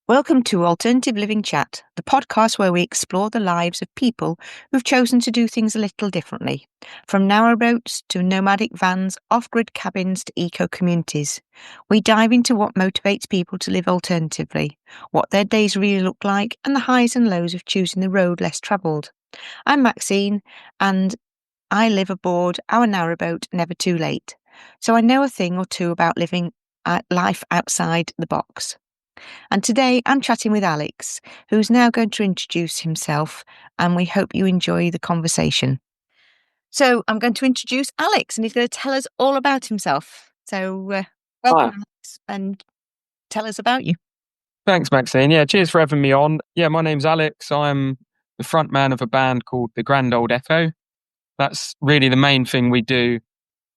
Welcome to Alternative Living Chat, the podcast where we explore the lives of people who've chosen to do things a little differently, from narrowboats to nomadic vans, off-grid cabins to eco-communities. We dive into what motivates people to live alternatively, what their days really look like, and the highs and lows of choosing the road less travelled. I'm Maxine, and I live aboard our narrowboat, Never Too Late, so I know a thing or two about living life outside the box. And today I'm chatting with Alex, who's now going to introduce himself, and we hope you enjoy the conversation. So I'm going to introduce Alex, and he's going to tell us all about himself. So welcome, Hi. Alex, and tell us about you. Thanks, Maxine. Yeah, cheers for having me on. Yeah, my name's Alex. I'm the front man of a band called the Grand Old Echo. That's really the main thing we do,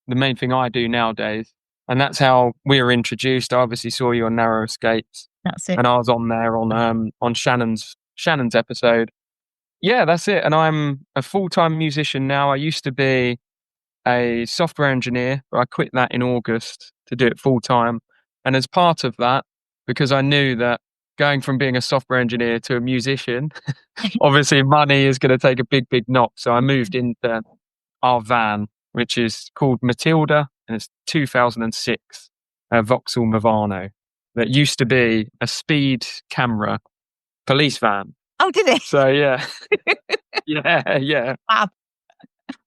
the main thing I do nowadays. And that's how we were introduced. I obviously saw you on Narrow Escapes, That's it. and I was on there on Shannon's episode. Yeah, that's it. And I'm a full-time musician now. I used to be a software engineer, but I quit that in August to do it full-time. And as part of that, because I knew that going from being a software engineer to a musician, obviously money is going to take a big knock. So I moved into our van, which is called Matilda, and it's 2006 Vauxhall Movano that used to be a speed camera police van. Oh, did it? So yeah, yeah. Wow.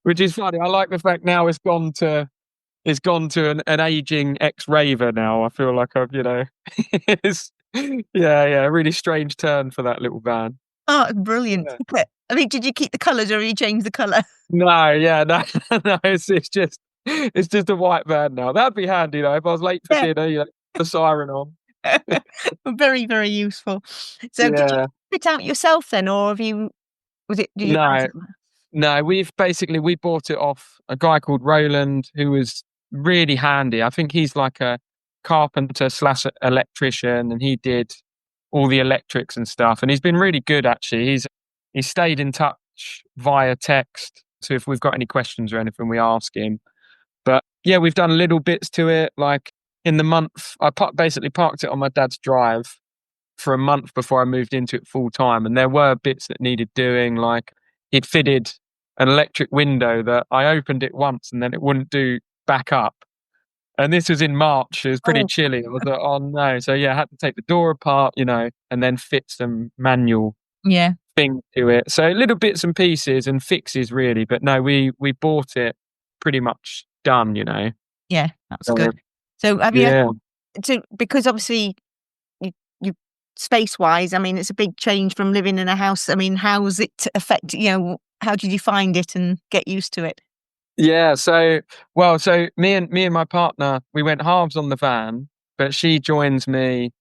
Which is funny. I like the fact now it's gone to an aging ex-raver now. I feel like it's a really strange turn for that little van. Oh, brilliant. Yeah. I mean, did you keep the colours or have you changed the colour? No, no, it's just a white van now. That'd be handy though if I was late for dinner. The siren on. Very, very useful. So, did you fit out yourself then, or have you? Did you? No. We bought it off a guy called Roland who was really handy. I think he's like a carpenter / electrician, and he did all the electrics and stuff. And he's been really good actually. He's stayed in touch via text. So if we've got any questions or anything, we ask him. But yeah, we've done little bits to it. Like in the month, I basically parked it on my dad's drive for a month before I moved into it full time. And there were bits that needed doing, like it fitted an electric window that I opened it once and then it wouldn't do back up. And this was in March. It was pretty chilly. I was like, oh no. So yeah, I had to take the door apart, and then fit some manual thing to it. So little bits and pieces and fixes really. But no, we bought it pretty much done, Yeah, that's good. So have you, because obviously you space-wise, I mean, it's a big change from living in a house. I mean, how was it affect, how did you find it and get used to it? Yeah, so me and my partner, we went halves on the van, but she joins me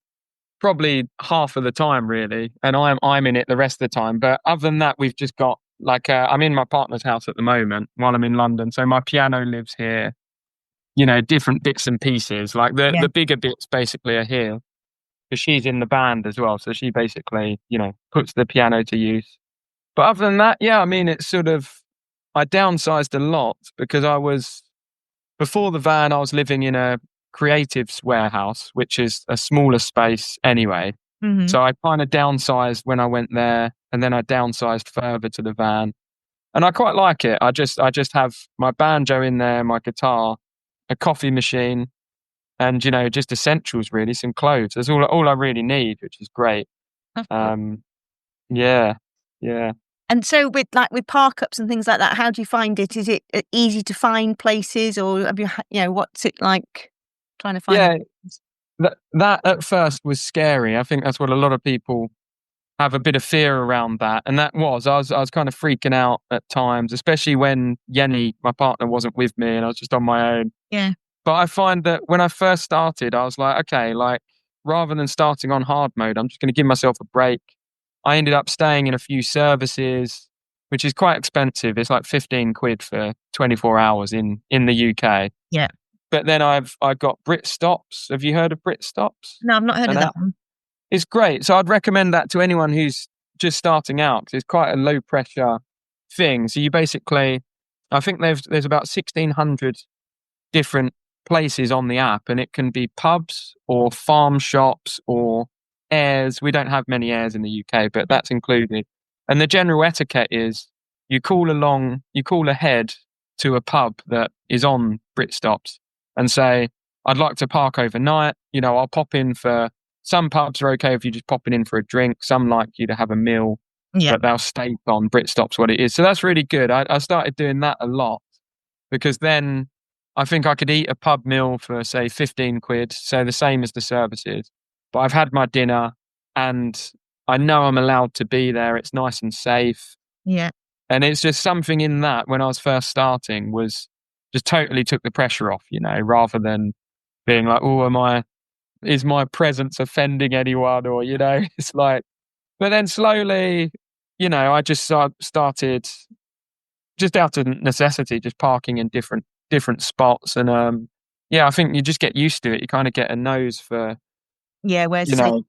probably half of the time really, and I'm in it the rest of the time. But other than that, we've just got I'm in my partner's house at the moment while I'm in London, so my piano lives here. Different bits and pieces, like the bigger bits basically are here because she's in the band as well, so she basically puts the piano to use. But other than that, yeah, I mean, it's sort of, I downsized a lot because before the van, I was living in a creatives warehouse, which is a smaller space anyway. Mm-hmm. So I kind of downsized when I went there, and then I downsized further to the van. And I quite like it. I just have my banjo in there, my guitar, a coffee machine, and, just essentials really, some clothes. That's all I really need, which is great. Yeah. And so with park ups and things like that, how do you find it? Is it easy to find places, or have you, what's it like trying to find? Yeah, that at first was scary. I think that's what a lot of people have, a bit of fear around that. And I was kind of freaking out at times, especially when Yenny, my partner, wasn't with me and I was just on my own. Yeah. But I find that when I first started, I was like, okay, rather than starting on hard mode, I'm just going to give myself a break. I ended up staying in a few services, which is quite expensive. It's like 15 quid for 24 hours in the UK. Yeah. But then I got Brit Stops. Have you heard of Brit Stops? No, I've not heard of that one. It's great. So I'd recommend that to anyone who's just starting out because it's quite a low pressure thing. So you basically, I think there's about 1,600 different places on the app, and it can be pubs or farm shops or airs. We don't have many airs in the UK, but that's included. And the general etiquette is you call ahead to a pub that is on Brit stops and say, I'd like to park overnight. I'll pop in for some pubs are okay if you're just popping in for a drink. Some like you to have a meal, Yeah. but they'll state on Brit stops what it is. So that's really good. I started doing that a lot because then I think I could eat a pub meal for, say, 15 quid, so the same as the services. But I've had my dinner and I know I'm allowed to be there. It's nice and safe. Yeah. And it's just something in that when I was first starting was just totally took the pressure off, rather than being like, oh, is my presence offending anyone? Or, it's like, but then slowly, I just started just out of necessity, just parking in different spots. And I think you just get used to it. You kind of get a nose for, Yeah, where's you safe? know,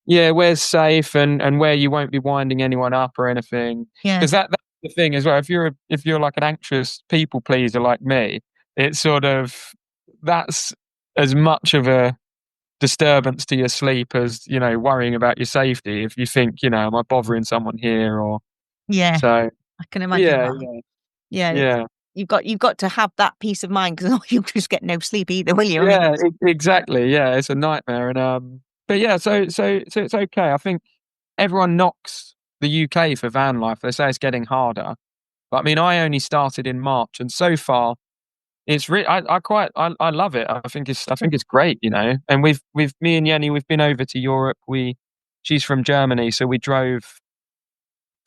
yeah, where's safe and where you won't be winding anyone up or anything. Yeah. Because that's the thing as well. If you're like an anxious people pleaser like me, it's sort of that's as much of a disturbance to your sleep as worrying about your safety. If you think, am I bothering someone here or Yeah. so? I can imagine Yeah, that. Yeah. yeah. You've got to have that peace of mind because you'll just get no sleep either, will you? I mean, Yeah, exactly. Yeah, it's a nightmare, and but yeah, so it's okay. I think everyone knocks the UK for van life. They say it's getting harder, but I mean, I only started in March, and so far, it's really I love it. I think it's great, And we've me and Yenny, we've been over to Europe. She's from Germany, so we drove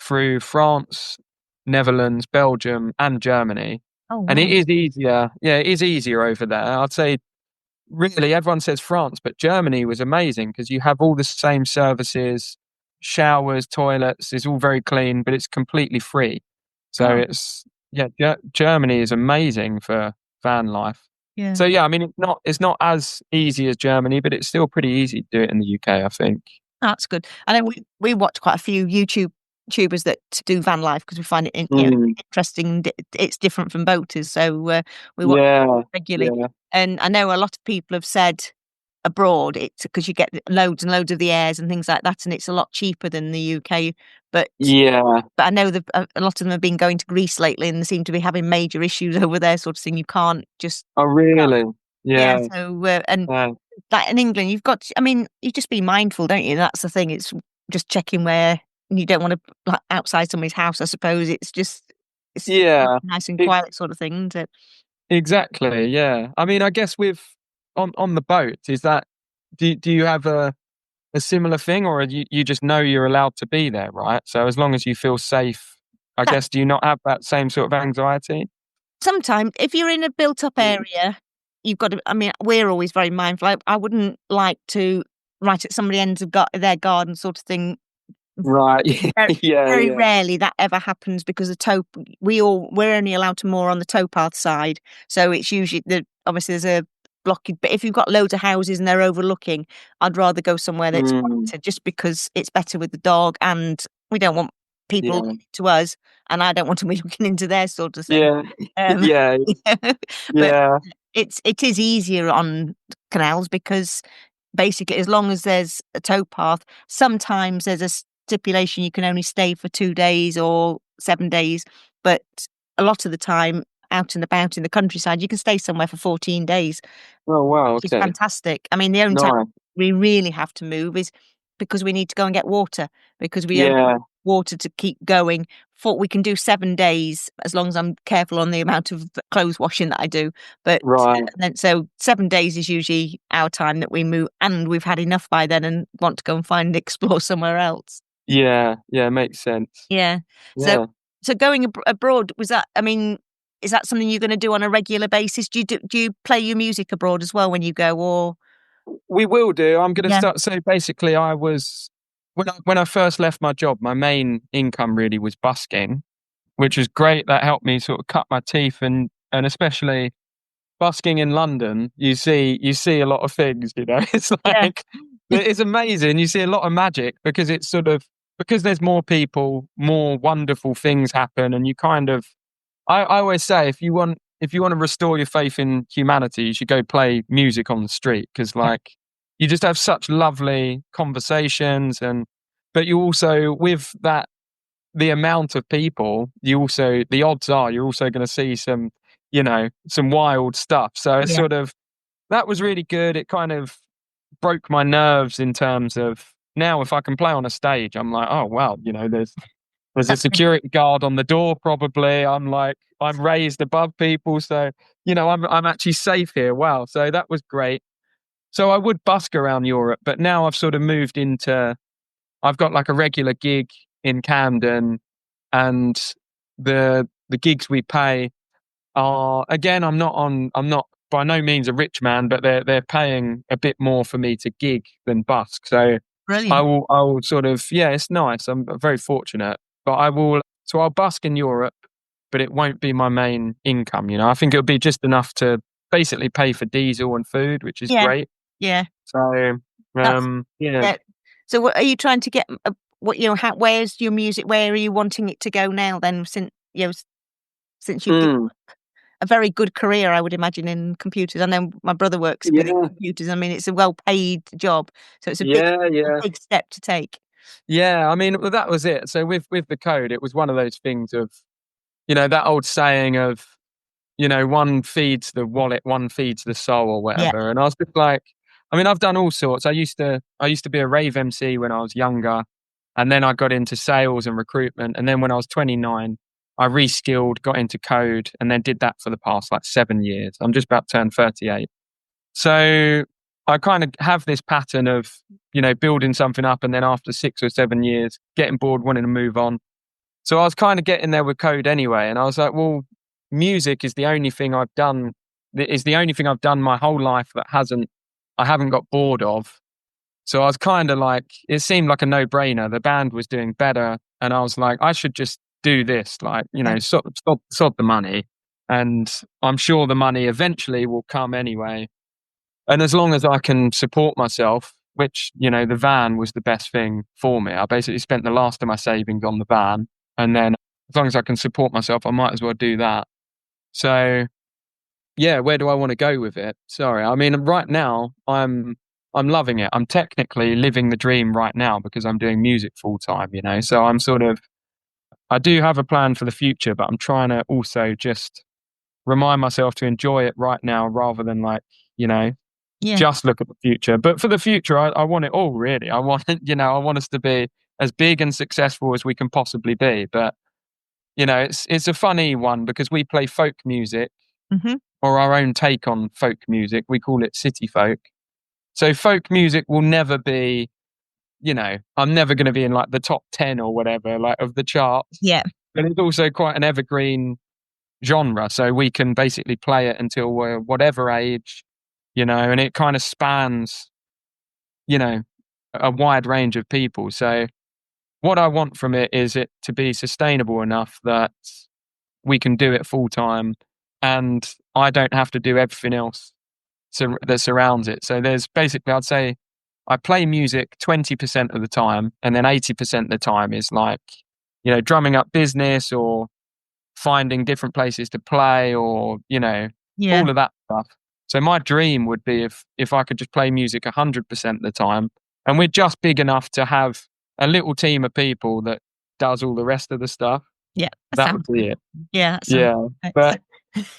through France, Netherlands, Belgium, and Germany, oh and it wow. is easier. Yeah, it is easier over there. I'd say really, everyone says France, but Germany was amazing because you have all the same services, showers, toilets. It's all very clean, but it's completely free. So Oh Germany is amazing for van life. yeah. So yeah, I mean, it's not as easy as Germany, but it's still pretty easy to do it in the UK, I think. That's good. I know we watch quite a few YouTubers that do van life because we find it Mm, interesting. It's different from boaters, so we watch yeah, regularly. yeah, And I know a lot of people have said abroad it's because you get loads and loads of the airs and things like that, and it's a lot cheaper than the UK. But yeah. I know that a lot of them have been going to Greece lately, and they seem to be having major issues over there, sort of thing. You can't just Oh, really? yeah. Yeah. So and Yeah. that in England, I mean, you just be mindful, don't you? That's the thing. It's just checking where you don't want to like outside somebody's house. I suppose it's Yeah. nice and quiet sort of thing, isn't it? Exactly, yeah. I mean, I guess with on the boat, is that do you have a similar thing, or you just know you're allowed to be there, right? So as long as you feel safe, I That guess, do you not have that same sort of anxiety? sometimes if you're in a built up Mm. area, you've got to. I mean, we're always very mindful. I wouldn't like to right at somebody ends of their garden sort of thing. Right. Very, Yeah, very yeah. rarely that ever happens because the tow we're only allowed to moor on the towpath side, so it's usually obviously there's a blockage. But if you've got loads of houses and they're overlooking, I'd rather go somewhere that's Mm, quieter, just because it's better with the dog, and we don't want people yeah. looking to us, and I don't want to be looking into their sort of thing. Yeah. Um, Yeah. but Yeah. it is easier on canals because basically, as long as there's a towpath, sometimes there's a stipulation you can only stay for 2 days or 7 days, but a lot of the time, out and about in the countryside, you can stay somewhere for 14 days, Oh, wow, which is okay. fantastic. I mean, the only time Nice. we really have to move is because we need to go and get water, because we only Yeah, water to keep going. For we can do 7 days as long as I'm careful on the amount of clothes washing that I do. But right. then, so 7 days is usually our time that we move, and we've had enough by then and want to go and find explore somewhere else. Yeah, yeah, makes sense. Yeah. So Yeah. going abroad, was that? I mean, is that something you're going to do on a regular basis? Do you play your music abroad as well when you go, or We will do. I'm gonna yeah, start so basically I was when I first left my job, my main income really was busking, which was great. That helped me sort of cut my teeth and especially busking in London, you see a lot of things, It's yeah, like it's amazing. You see a lot of magic because it's sort of because there's more people, more wonderful things happen, and you kind of I always say if you want to restore your faith in humanity, you should go play music on the street because yeah, like you just have such lovely conversations. But you also, with that, the amount of people, the odds are you're also going to see some, some wild stuff. So it's Yeah. sort of, that was really good. It kind of broke my nerves in terms of, now if I can play on a stage, I'm like, oh wow, there's a security guard on the door probably. I'm raised above people, so I'm actually safe here. Wow. So that was great. So I would busk around Europe, but now I've sort of moved into, I've got like a regular gig in Camden, and the gigs we pay are, again, I'm not by no means a rich man, but they're paying a bit more for me to gig than busk. So Brilliant. I will sort of, yeah, it's nice. I'm very fortunate, but I'll busk in Europe, but it won't be my main income. I think it'll be just enough to basically pay for diesel and food, which is Yeah. great. Yeah. So, That's yeah. yeah. So what are you trying to get, where's your music, where are you wanting it to go now then, since you've given Mm, a very good career, I would imagine, in computers. I know my brother works within yeah, computers. I mean, it's a well-paid job, so it's yeah, a yeah. big step to take. Yeah, I mean, well, that was it. So with the code, it was one of those things of, that old saying of, one feeds the wallet, one feeds the soul, or Yeah. whatever. And I was just like, I mean, I've done all sorts. I used to be a rave MC when I was younger, and then I got into sales and recruitment. And then when I was 29, I reskilled, got into code, and then did that for the past like 7 years. I'm just about to turn 38. So I kind of have this pattern of, building something up, and then after 6 or 7 years, getting bored, wanting to move on. So I was kind of getting there with code anyway. And I was like, well, music is the only thing I've done, is the only thing I've done my whole life that I haven't got bored of. So I was kind of like, it seemed like a no brainer. The band was doing better. And I was like, I should just do this, like, Yeah. sod the money. And I'm sure the money eventually will come anyway. And as long as I can support myself, which, the van was the best thing for me. I basically spent the last of my savings on the van. And then as long as I can support myself, I might as well do that. So yeah, where do I want to go with it? Sorry. I mean, right now I'm loving it. I'm technically living the dream right now because I'm doing music full time. So I'm sort of, I do have a plan for the future, but I'm trying to also just remind myself to enjoy it right now rather than like, you know, Yeah. just look at the future. But for the future, I want it all really. I want I want us to be as big and successful as we can possibly be. But it's a funny one because we play folk music, Hmm. or our own take on folk music. We call it city folk. So folk music will never be, I'm never going to be in like the top 10 or whatever, like of the charts. Yeah. But it's also quite an evergreen genre. So we can basically play it until we're whatever age, and it kind of spans, you know, a wide range of people. So what I want from it is it to be sustainable enough that we can do it full time, and I don't have to do everything else that surrounds it. So there's basically, I'd say I play music 20% of the time, and then 80% of the time is like, drumming up business or finding different places to play, or, Yeah. all of that stuff. So my dream would be if I could just play music 100% of the time, and we're just big enough to have a little team of people that does all the rest of the stuff. Yeah. That That would sounds be good. it. Yeah. That sounds Yeah. But perfect.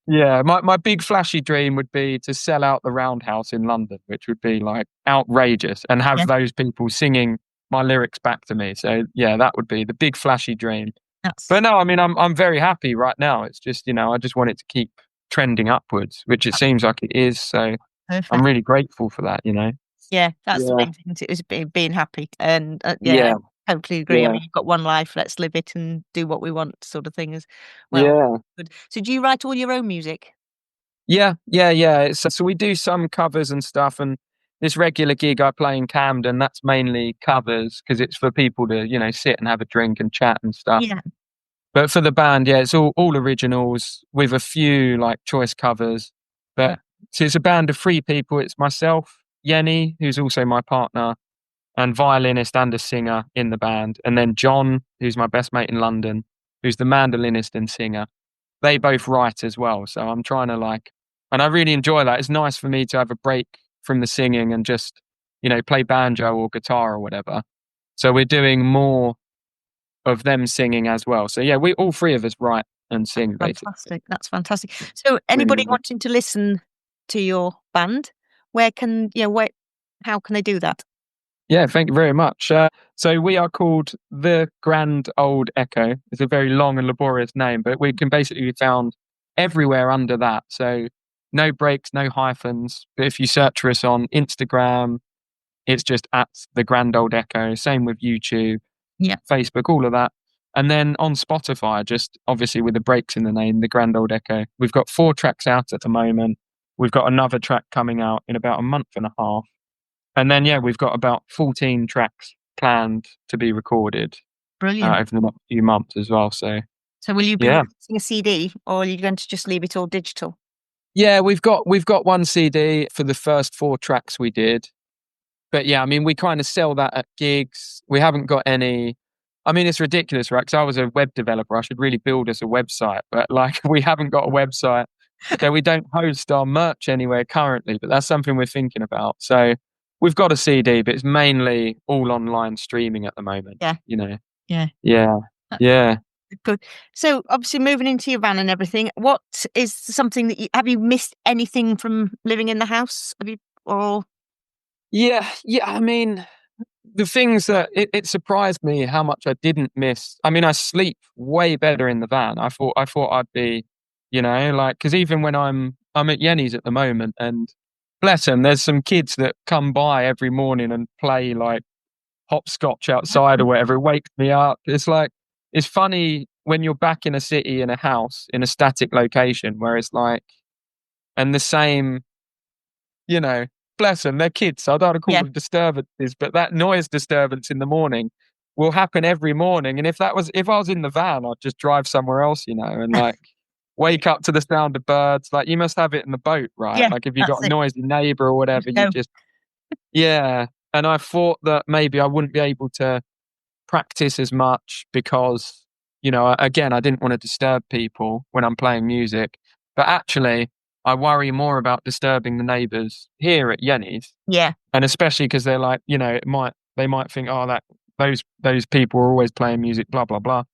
yeah, my big flashy dream would be to sell out the Roundhouse in London, which would be like outrageous, and Yeah. have those people singing my lyrics back to me. So yeah, that would be the big flashy dream. That's But no, I mean, I'm very happy right now. It's just, I just want it to keep trending upwards, which it seems like it is. So I'm perfect. really grateful for that. Yeah, that's the Yeah, main thing. It was being happy, and yeah, yeah, I totally agree. I yeah, mean, you've got one life, let's live it and do what we want, sort of thing. As well. yeah, Good. So, do you write all your own music? yeah, yeah, yeah. So we do some covers and stuff, and this regular gig I play in Camden, that's mainly covers because it's for people to, sit and have a drink and chat and stuff. Yeah. But for the band, yeah, it's all originals with a few like choice covers. But so it's a band of three people. It's myself, Yenny, who's also my partner, and violinist and a singer in the band, and then John, who's my best mate in London, who's the mandolinist and singer. They both write as well. So I'm trying to like, and I really enjoy that. It's nice for me to have a break from the singing and just, play banjo or guitar or whatever. So we're doing more of them singing as well. So yeah, we all three of us write and sing basically. Fantastic. That's fantastic. So Really anybody nice. wanting to listen to your band, where can, how can they do that? Yeah, thank you very much. So we are called the Grand Old Echo. It's a very long and laborious name, but we can basically be found everywhere under that. So no breaks, no hyphens. But if you search for us on Instagram, it's just at the Grand Old Echo. Same with YouTube, Yeah. Facebook, all of that. And then on Spotify, just obviously with the breaks in the name, the Grand Old Echo. We've got 4 tracks out at the moment. We've got another track coming out in about a month and a half. And then, yeah, we've got about 14 tracks planned to be recorded Brilliant. over the next few months as well. So, So will you be yeah. releasing a CD, or are you going to just leave it all digital? Yeah, we've got one CD for the first 4 tracks we did. But yeah, I mean, we kind of sell that at gigs. We haven't got any. I mean, it's ridiculous, right? Because I was a web developer. I should really build us a website, but like we haven't got a website. So we don't host our merch anywhere currently, but that's something we're thinking about. So we've got a CD, but it's mainly all online streaming at the moment. Yeah. Yeah. Yeah. Yeah. Good. So obviously moving into your van and everything, what is something that have you missed anything from living in the house? Have you, or Yeah. I mean, the things that it surprised me how much I didn't miss. I mean, I sleep way better in the van. I thought I'd be, like, because even when I'm at Yenny's at the moment, and bless them, there's some kids that come by every morning and play like hopscotch outside or whatever. It wakes me up. It's like, it's funny when you're back in a city, in a house, in a static location where it's like, and the same, you know, bless them, they're kids. So I don't want to call yeah, them disturbances, but that noise disturbance in the morning will happen every morning. And if I was in the van, I'd just drive somewhere else, and like wake up to the sound of birds. Like you must have it in the boat, right? yeah, Like if you that's got a it. noisy neighbor or whatever, you No, just, yeah. And I thought that maybe I wouldn't be able to practice as much because, again, I didn't want to disturb people when I'm playing music. But actually, I worry more about disturbing the neighbours here at Yenny's, yeah, and especially because they're like, they might think, oh, that those people are always playing music, blah blah blah.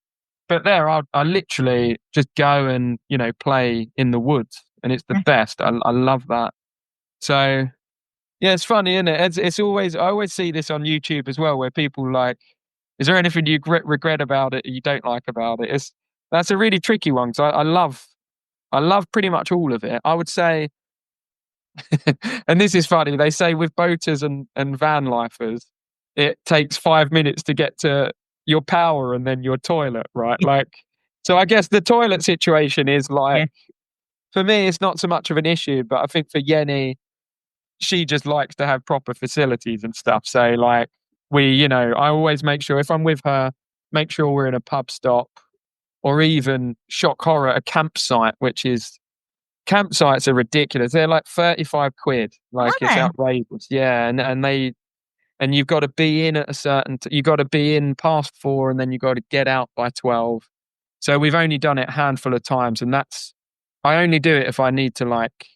But there, I literally just go and play in the woods, and it's the yeah, best. I love that. So yeah, it's funny, isn't it? It's always, I always see this on YouTube as well, where people like, is there anything you regret about it, or you don't like about it? That's a really tricky one because I love pretty much all of it. I would say, and this is funny. They say with boaters and van lifers, it takes 5 minutes to get to your power and then your toilet, right? yeah, Like, so I guess the toilet situation is yeah, like, for me, it's not so much of an issue, but I think for Yenny, she just likes to have proper facilities and stuff. So like I always make sure if I'm with her, make sure we're in a pub stop, or even shock horror, a campsite, campsites are ridiculous. They're like 35 quid. Like are it's they? outrageous. Yeah. And you've got to be in at a certain, you've got to be in past 4 and then you've got to get out by 12. So we've only done it a handful of times. And I only do it if I need to like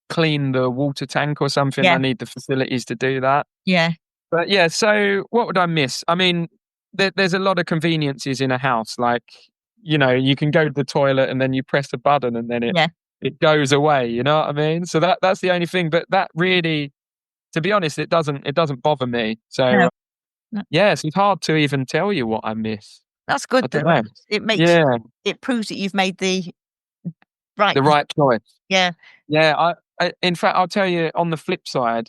clean the water tank or something. I Yeah, need the facilities to do that. yeah, But yeah, so what would I miss? I mean, there's a lot of conveniences in a house. Like, you can go to the toilet and then you press a button and then yeah, it goes away. You know what I mean? So that's the only thing. But that really, to be honest, it doesn't bother me. So no, no. yes, it's hard to even tell you what I miss. That's good I though. don't know. It makes Yeah, it proves that you've made the right. the right choice. Yeah, Yeah, in fact, I'll tell you on the flip side,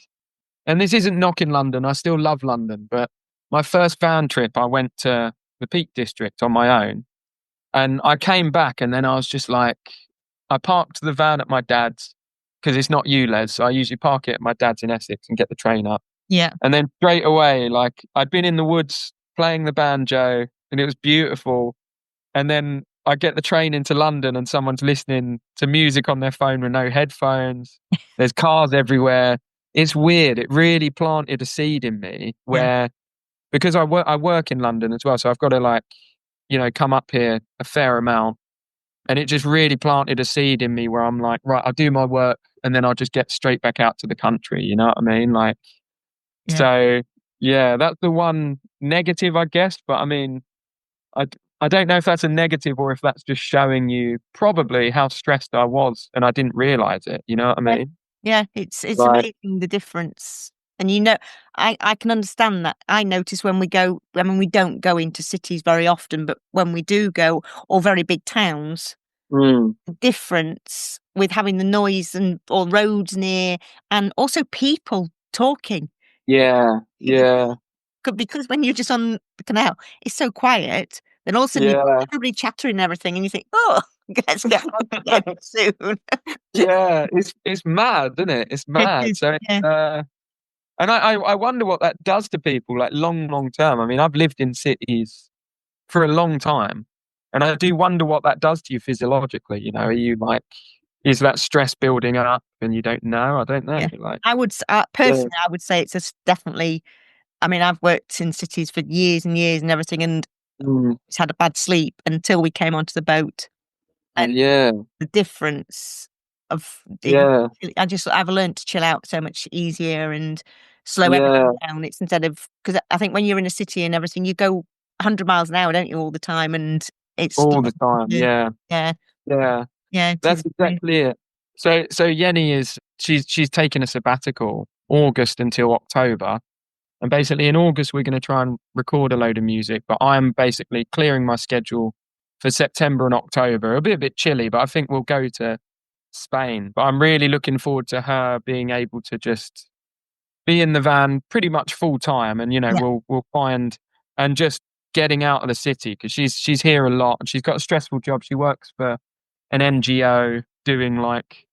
and this isn't knocking London. I still love London, but my first van trip, I went to the Peak District on my own, and I came back, and then I was just like, I parked the van at my dad's because it's not ULEZ, so I usually park it at my dad's in Essex and get the train up, yeah, and then straight away, like I'd been in the woods playing the banjo, and it was beautiful, and then I get the train into London and someone's listening to music on their phone with no headphones. There's cars everywhere. It's weird. It really planted a seed in me yeah, where, because I work in London as well, so I've got to like, come up here a fair amount. And it just really planted a seed in me where I'm like, right, I'll do my work and then I'll just get straight back out to the country. You know what I mean? Like, Yeah. so yeah, that's the one negative, I guess. But I mean, I, I don't know if that's a negative or if that's just showing you probably how stressed I was and I didn't realize it. You know what I Yeah. mean? Yeah, it's Like, amazing the difference. And I can understand that. I notice when we go, I mean, we don't go into cities very often, but when we do go, or very big towns, mm, the difference with having the noise and or roads near, and also people talking. yeah, It's yeah, because when you're just on the canal, it's so quiet. Then all of a sudden, yeah, everybody chattering and everything, and you think, oh, let's get on again soon. yeah. It's mad, isn't it? It's It mad. is, So, yeah, and I wonder what that does to people, like long term. I mean, I've lived in cities for a long time, and I do wonder what that does to you physiologically. You know, are you like, is that stress building up and you don't know? I don't know. yeah. Like, yeah, Personally, I would say definitely. I mean, I've worked in cities for years and years and everything, and mm, it's had a bad sleep until we came onto the boat. And yeah, the difference of yeah, I've learned to chill out so much easier and slow yeah. everything down. It's instead of because I think when you're in a city and everything, you go 100 miles an hour, don't you, all the time, and it's All the time. yeah, Yeah, yeah, yeah. yeah, it That's is. exactly it. So Yenny she's taken a sabbatical August until October. And basically in August we're going to try and record a load of music, but I'm basically clearing my schedule for September and October. It'll be a bit chilly, but I think we'll go to Spain. But I'm really looking forward to her being able to just be in the van pretty much full time, and Yeah, we'll find and just getting out of the city because she's here a lot and she's got a stressful job. She works for an NGO doing like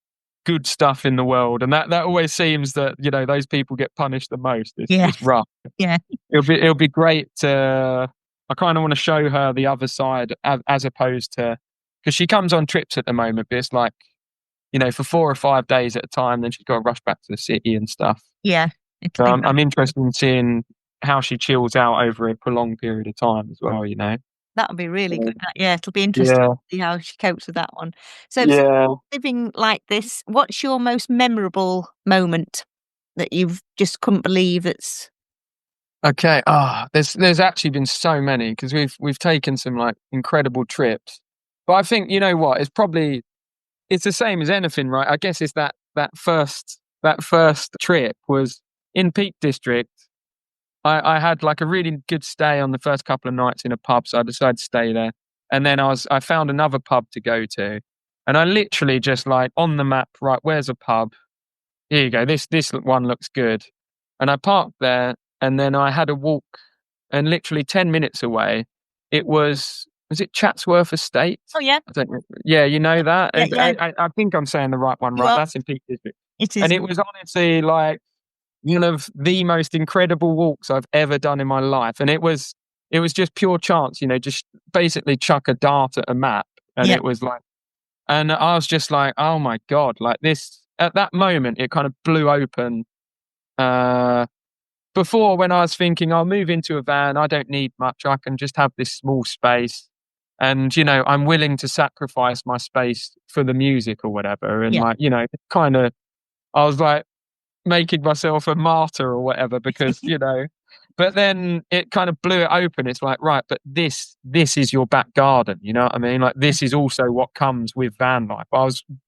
good stuff in the world, and that always seems that those people get punished the most. yeah, It's rough. yeah, It'll be great to. I kind of want to show her the other side as opposed to because she comes on trips at the moment, but it's like for 4 or 5 days at a time. Then she's got to rush back to the city and stuff. yeah. So It'll be I'm interested in seeing how she chills out over a prolonged period of time as well. That'll be really good. Yeah, it'll be interesting Yeah, to see how she copes with that one. So yeah. living like this, what's your most memorable moment that you've just couldn't believe it's Okay. There's actually been so many because we've taken some like incredible trips. But I think you know what? It's the same as anything, right? I guess it's that first trip was in Peak District. I had like a really good stay on the first couple of nights in a pub, so I decided to stay there. And then I found another pub to go to, and I literally just like on the map, right? Where's a pub? Here you go. This one looks good, and I parked there, and then I had a walk, and literally 10 minutes away, was it Chatsworth Estate? oh yeah, I don't know. Yeah, you know that. yeah, yeah, I think I'm saying the right one, you right? are. That's in Peak District, It and is. it was honestly like one of the most incredible walks I've ever done in my life. And it was just pure chance, just basically chuck a dart at a map. And Yeah, it was like, and I was just like, oh my God, like this at that moment, it kind of blew open. Uh, Before when I was thinking, I'll move into a van, I don't need much. I can just have this small space. And, I'm willing to sacrifice my space for the music or whatever. And yeah, like, kind of, I was like, making myself a martyr or whatever because but then it kind of blew it open. It's like, right, but this is your back garden, you know what I mean? Like this is also what comes with van life.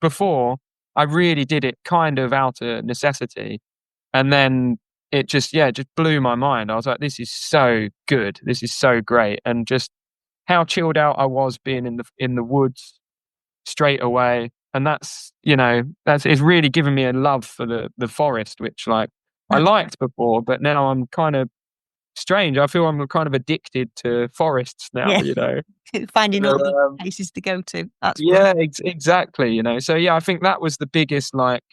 Before I really did it kind of out of necessity, and then it just blew my mind. I was like, this is so good, this is so great. And just how chilled out I was being in the woods straight away. And that's it's really given me a love for the forest, which like I that's liked before, but now I'm kind of strange. I feel I'm kind of addicted to forests now, yeah. Finding So, all the places to go to. That's brilliant. yeah, exactly. So yeah, I think that was the biggest like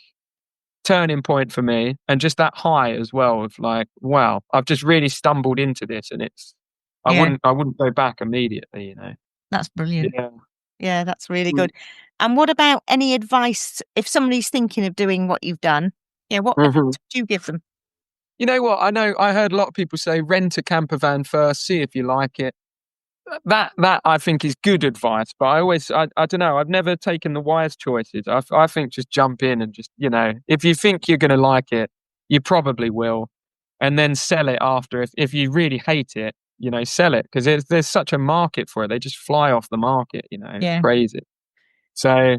turning point for me, and just that high as well of like, wow, I've just really stumbled into this, and I Yeah, wouldn't go back immediately. that's brilliant. Yeah. Yeah, that's really good. And what about any advice if somebody's thinking of doing what you've done? Yeah, what advice Mm-hmm. would you give them? You know what? I heard a lot of people say rent a camper van first, see if you like it. that I think is good advice, but I don't know. I've never taken the wise choices. I think just jump in and just, if you think you're going to like it, you probably will, and then sell it after. If you really hate it, sell it, because there's such a market for it. They just fly off the market. It's Yeah. crazy. So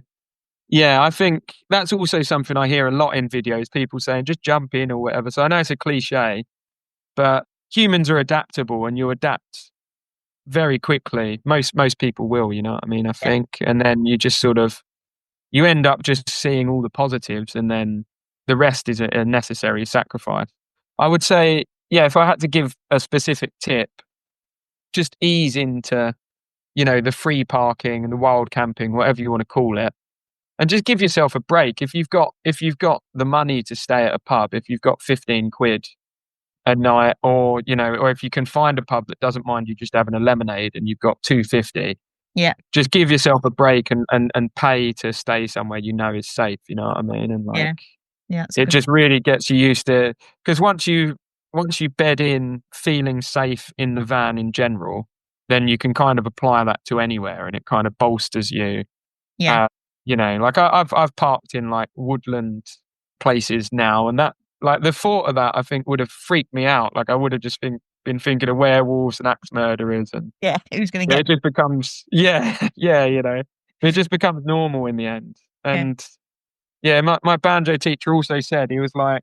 yeah, I think that's also something I hear a lot in videos. People saying just jump in or whatever. So I know it's a cliche, but humans are adaptable, and you adapt very quickly. Most people will, you know what I mean, I Yeah. think. And then you just sort of you end up just seeing all the positives, and then the rest is a necessary sacrifice. I would say, yeah, if I had to give a specific tip, just ease into, the free parking and the wild camping, whatever you want to call it, and just give yourself a break. If you've got the money to stay at a pub, if you've got 15 quid a night, or if you can find a pub that doesn't mind you just having a lemonade and you've got 250, Yeah. just give yourself a break and pay to stay somewhere is safe, you know what I mean? And like Yeah. Yeah. That's it good. just really gets you used to, because once you bed in feeling safe in the van in general, then you can kind of apply that to anywhere, and it kind of bolsters you. Yeah. uh, like I've parked in like woodland places now, and that, like, the thought of that, I think, would have freaked me out. Like I would have just been thinking of werewolves and axe murderers, and Yeah. Who's going to yeah, get? it just becomes, yeah, yeah, it just becomes normal in the end. Yeah. And yeah, my banjo teacher also said, he was like,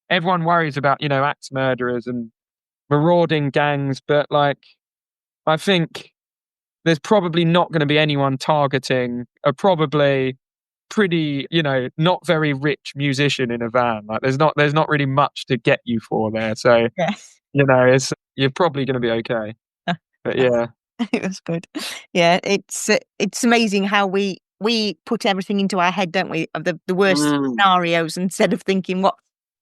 everyone worries about, axe murderers and marauding gangs, but like I think there's probably not going to be anyone targeting a probably pretty, not very rich musician in a van. Like there's not really much to get you for there. So, Yeah. it's you're probably going to be okay. But yeah. That's good. Yeah, it's amazing how we put everything into our head, don't we? Of the worst Mm, scenarios, instead of thinking what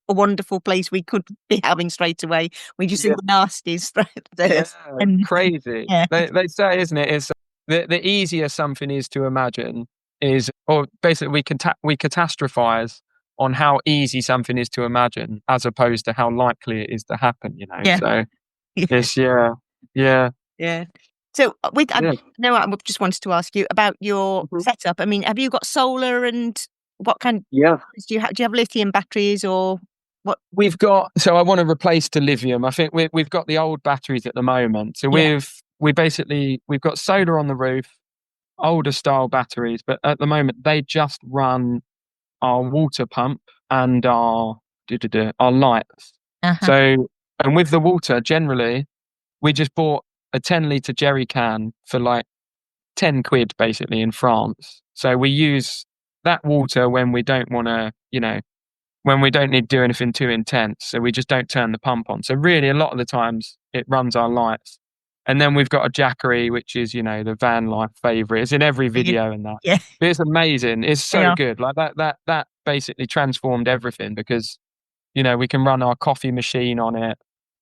a wonderful place we could be having straight away. We just yeah. think the nasties Yeah. first. And Crazy. yeah, They say, isn't it? It's the easier something is to imagine is, or basically we catastrophize on how easy something is to imagine as opposed to how likely it is to happen. yeah, So yeah, it's, yeah, yeah, yeah. So with I yeah. no, I just wanted to ask you about your Mhm. setup. I mean, have you got solar, and what kind Yeah. do you have? Do you have lithium batteries or what? So I want to replace to lithium. I think we've got the old batteries at the moment. So Yeah. we've got solar on the roof, older style batteries, but at the moment they just run our water pump and our lights. Uh-huh. So, and with the water, generally, we just bought a 10-litre jerry can for like 10 quid basically in France. So we use that water when we don't want to, when we don't need to do anything too intense. So we just don't turn the pump on. So really, a lot of the times it runs our lights. And then we've got a Jackery, which is, the van life favorite. It's in every video and that. Yeah, But it's amazing. It's they so are. good. Like that basically transformed everything, because, we can run our coffee machine on it.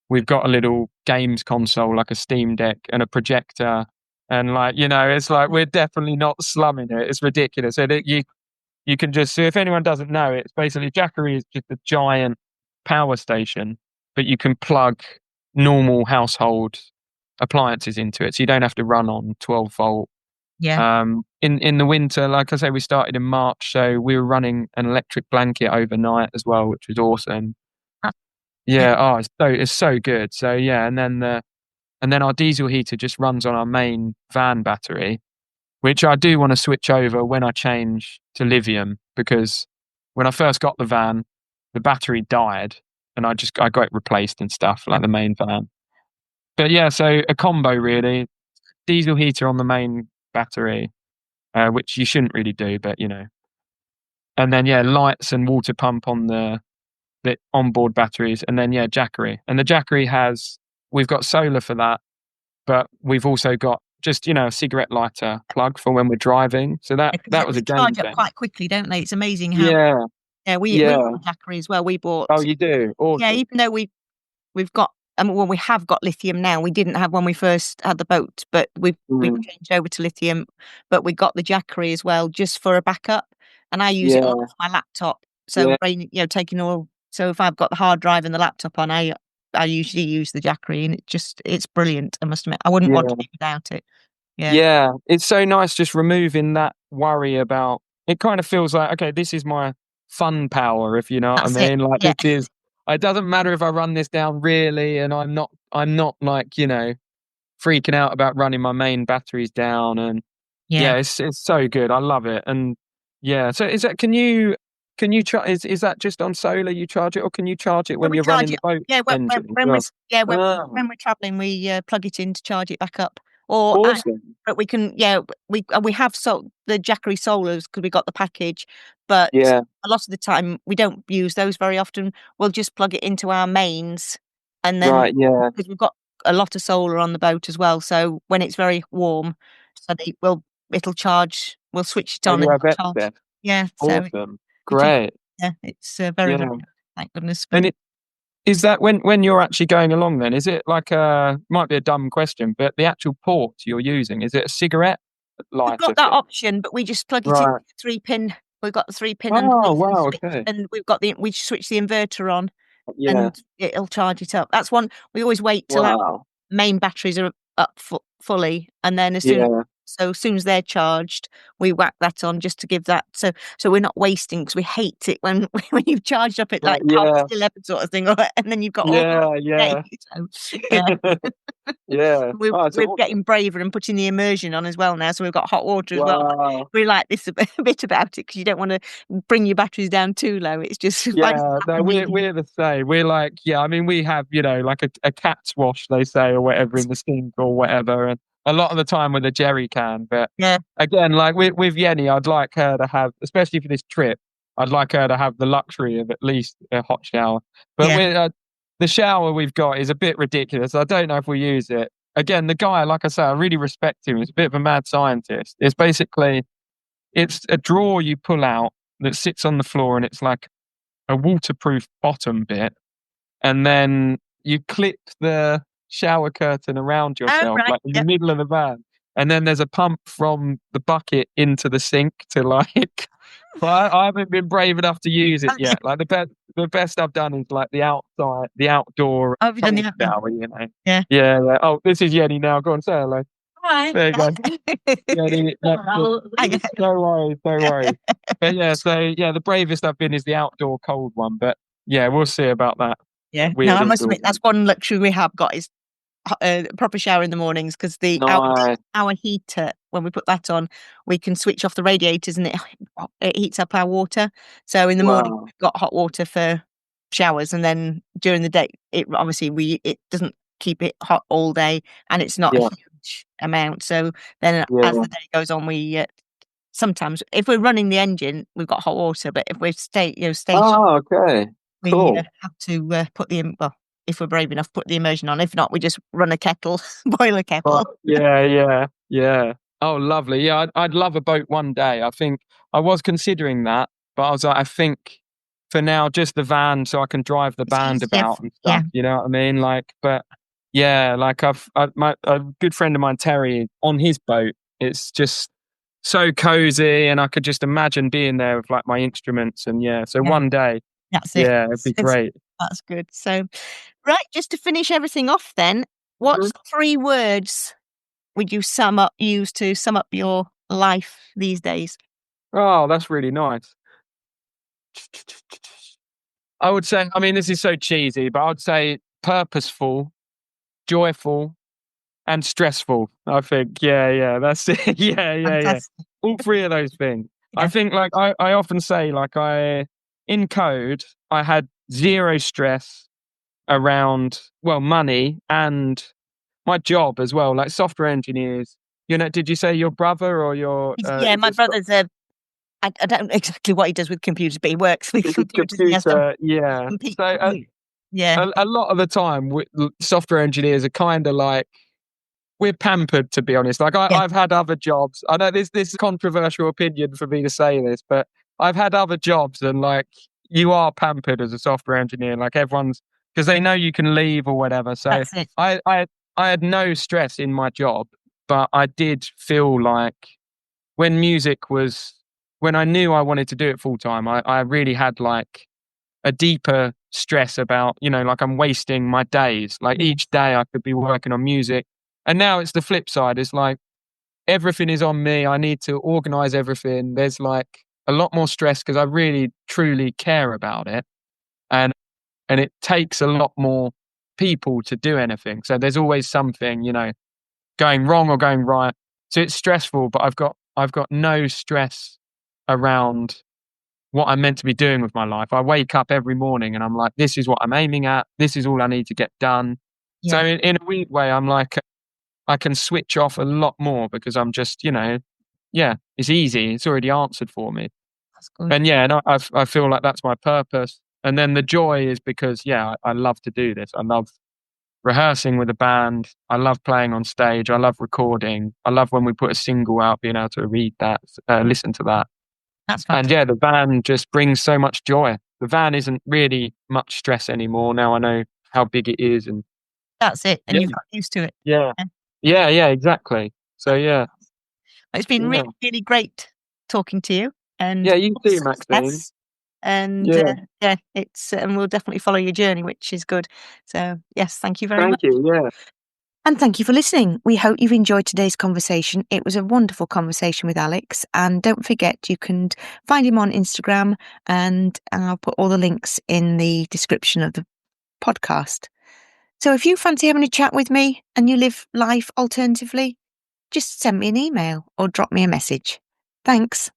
We've got a little games console, like a Steam Deck, and a projector. And like, it's like we're definitely not slumming it. It's ridiculous. So that you can just, so if anyone doesn't know, it's basically Jackery is just a giant power station, but you can plug normal household appliances into it. So you don't have to run on 12-volt. Yeah. In the winter, like I say, we started in March, so we were running an electric blanket overnight as well, which was awesome. Uh, yeah. Yeah, oh, it's so good. So yeah, and then our diesel heater just runs on our main van battery, which I do want to switch over when I change to lithium, because when I first got the van, the battery died and I got it replaced and stuff, like the main van. But yeah, so a combo really, diesel heater on the main battery, which you shouldn't really do, but and then yeah, lights and water pump on the onboard batteries, and then yeah, Jackery. And the Jackery we've got solar for that, but we've also got just, a cigarette lighter plug for when we're driving. So that Because that was they a game charge up changer. quite quickly, don't they? It's amazing how. Yeah, Yeah, we yeah. bought Jackery as well. We bought. Oh, you do? Yeah, Awesome. even though we've got. Well, we have got lithium now. We didn't have when we first had the boat, but we've Mm, changed over to lithium. But we got the Jackery as well, just for a backup. And I use it a lot yeah, for my laptop. So yeah. taking all. So if I've got the hard drive and the laptop on, I usually use the Jackery, and it's brilliant. I must admit, I wouldn't want to Yeah. be without it. Yeah. Yeah. It's so nice just removing that worry about it. Kind of feels like, okay, this is my fun power, if you know what I That's it. mean. Like Yeah. this is it doesn't matter if I run this down really and I'm not like, freaking out about running my main batteries down. And Yeah. yeah, it's so good. I love it. And yeah, so can you charge, is that just on solar you charge it, or can you charge it So when we you're charge running it. the boat Yeah, engine as when well? Oh, when we're traveling, we plug it in to charge it back up. Or awesome. but we can, we have the Jackery solars because we got the package, but Yeah, a lot of the time we don't use those very often. We'll just plug it into our mains, and then right, yeah. because we've got a lot of solar on the boat as well, so when it's very warm, it'll charge. We'll switch it Oh, on you and have it'll charge. access. Yeah, so Awesome. it is. Great. Yeah, it's very, very Yeah. good. Thank goodness. And is that when you're actually going along then, is it like might be a dumb question, but the actual port you're using, is it a cigarette We've lighter got that thing? option, but we just plug it in Right. 3-pin. We've got the 3-pin Oh, underneath the wow, switch, okay. and we switch the inverter on, Yeah. and it'll charge it up. That's one we always wait till our Wow. main batteries are up fully, and then Yeah. as soon as they're charged, we whack that on just to give that so we're not wasting because we hate it when when you've charged up at Right, like yeah. 11 sort of thing, and then you've got all Yeah, day. yeah. So yeah. Yeah. Oh, it's We're awesome. getting braver and putting the immersion on as well now, so we've got hot water as well. Wow. We like this a bit about it because you don't wanna bring your batteries down too low. It's just finding Yeah, that no, medium. we're the same. We're like, yeah, I mean, we have, like a cat's wash, they say, or whatever in the sink or whatever, and a lot of the time with a jerry can. But Yeah, again, like with Yenny, I'd like her to have, especially for this trip, I'd like her to have the luxury of at least a hot shower. But yeah. with the shower we've got is a bit ridiculous. I don't know if we use it. Again, the guy, like I say, I really respect him. He's a bit of a mad scientist. It's a drawer you pull out that sits on the floor, and it's like a waterproof bottom bit, and then you clip the shower curtain around Oh, yourself, right. like in the Yep. middle of the van. And then there's a pump from the bucket into the sink to like. But I haven't been brave enough to use it Oh, yeah. yet. Like the best I've done is like the outdoor Oh, have you done the cold outdoor? shower. Yeah. Yeah, yeah. Oh, this is Yenny now. Go on, say hello. Right. There you go. Yenny, no worries, no worries. But yeah, so yeah, the bravest I've been is the outdoor cold one. But yeah, we'll see about that Yeah. No, weird I must indoor admit that's one. one luxury we have got is proper shower in the mornings because Nice. our heater, when we put that on, we can switch off the radiators and it heats up our water. So in the morning Wow. we've got hot water for showers, and then during the day it doesn't keep it hot all day, and it's not a Yeah, huge amount. So then as yeah. the day goes on, we sometimes if we're running the engine, we've got hot water, but if we're station, Oh, okay. we Cool. have to put well, if we're brave enough, put the immersion on. If not, we just run a kettle, boil a Right. kettle. Yeah, yeah, yeah. Oh, lovely. Yeah, I'd love a boat one day. I think I was considering that, but I was like, I think for now, just the van so I can drive the It's band easier. about and Yeah, stuff. You know what I mean? Like, but yeah, like a good friend of mine, Terry, on his boat, it's just so cozy, and I could just imagine being there with like my instruments. And yeah, so yeah, one day, that's it. yeah, it'd be great. That's good. So, right, just to finish everything off, then, what's 3 words would you use to sum up your life these days? Oh, that's really nice. I would say, I mean, this is so cheesy, but I would say purposeful, joyful, and stressful. I think, yeah, yeah, that's it. Yeah, yeah, yeah. Fantastic. All three of those things. I Yeah, think, like, I often say, like, in code, I had zero stress around, well, money and my job as well, like software engineers. Did you say your brother or your, yeah. is My this brother's a. I don't know exactly what he does with computers, but he works with is it computers, and he has to computer? Yeah. compete. So Yeah, a lot of the time, software engineers are kind of like, we're pampered, to be honest. Like yeah, I've had other jobs. I know this is a controversial opinion for me to say this, but I've had other jobs, and like you are pampered as a software engineer. Like everyone's, because they know you can leave or whatever. So that's it. I had no stress in my job, but I did feel like when music was when I knew I wanted to do it full time, I really had like a deeper stress about, like I'm wasting my days. Like each day I could be working on music. And now it's the flip side. It's like everything is on me. I need to organize everything. There's like a lot more stress because I really truly care about it. And it takes a lot more people to do anything. So there's always something, going wrong or going right. So it's stressful, but I've got no stress around what I'm meant to be doing with my life. I wake up every morning and I'm like, this is what I'm aiming at. This is all I need to get done. So Yeah. in a weird way, I'm like, I can switch off a lot more because I'm just, yeah, it's easy. It's already answered for me. That's good. And yeah, and I feel like that's my purpose. And then the joy is because, yeah, I love to do this. I love rehearsing with a band. I love playing on stage. I love recording. I love when we put a single out, being able to read that, listen to that. That's And fantastic. yeah, the van just brings so much joy. The van isn't really much stress anymore. Now I know how big it is. And That's it. And yeah, you've got used to it. yeah, Yeah. yeah, exactly. So yeah, It's been yeah, really, really great talking to you, and yeah, you all too, Maxine. success. And Yeah, yeah, and we'll definitely follow your journey, which is good. So yes, thank you very much. thank you. Yeah, And thank you for listening. We hope you've enjoyed today's conversation. It was a wonderful conversation with Alex. And don't forget, you can find him on Instagram, and I'll put all the links in the description of the podcast. So if you fancy having a chat with me and you live life alternatively, just send me an email or drop me a message. Thanks.